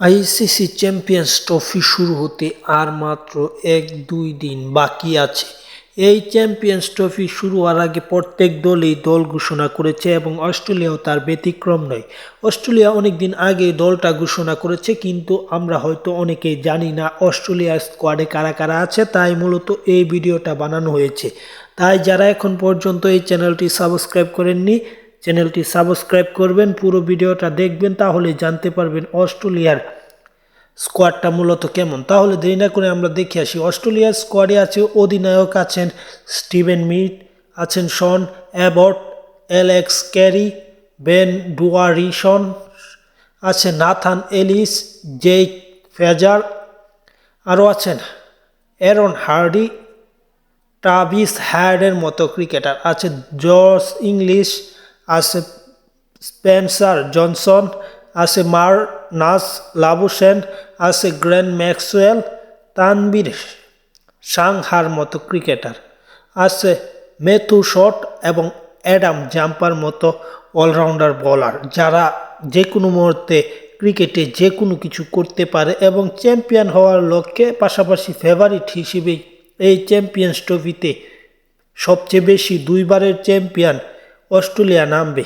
ICC champions trophy শুরু হতে আর মাত্র ১-২ দিন বাকি আছে। এই চ্যাম্পিয়ন্স ট্রফি শুরু হওয়ার আগে প্রত্যেক দলই দল ঘোষণা করেছে এবং অস্ট্রেলিয়াও তার ব্যতিক্রম নয়। অস্ট্রেলিয়া অনেকদিন আগে দলটা ঘোষণা করেছে, কিন্তু আমরা হয়তো অনেকেই জানি না অস্ট্রেলিয়ার স্কোয়াডে কারা কারা আছে, তাই মূলত এই ভিডিওটা বানানো হয়েছে। তাই যারা এখন পর্যন্ত এই চ্যানেলটি সাবস্ক্রাইব করেননি, চ্যানেলটি সাবস্ক্রাইব করবেন, পুরো ভিডিওটা দেখবেন, তাহলে জানতে পারবেন অস্ট্রেলিয়ার স্কোয়াডটা মূলত কেমন। তাহলে দেরি না করে আমরা দেখে আসি। অস্ট্রেলিয়ার স্কোয়াডে আছে অধিনায়ক আছেন স্টিভেন স্মিথ, আছেন Sean Abbott, Alex Carey, Ben Dwarshuis, আছে নাথান এলিস, জেক ফ্রেজার, আরও আছেন অ্যারন হার্ডি, ট্রাভিস হেডের মতো ক্রিকেটার, আছে জশ ইংলিশ, আছে স্পেন্সার জনসন, আছে মার্নাস লাবুশেন, আছে গ্লেন ম্যাক্সওয়েল, তানভীর সাংহার মতো ক্রিকেটার, আছে ম্যাথু শট এবং অ্যাডাম জাম্পার মতো অলরাউন্ডার বোলার, যারা যে কোনো মুহূর্তে ক্রিকেটে যে কোনো কিছু করতে পারে এবং চ্যাম্পিয়ন হওয়ার লক্ষ্যে পাশাপাশি ফেভারিট হিসেবে এই চ্যাম্পিয়ন্স ট্রফিতে সবচেয়ে বেশি 2 বারের চ্যাম্পিয়ন অস্ট্রেলিয়া নামবে।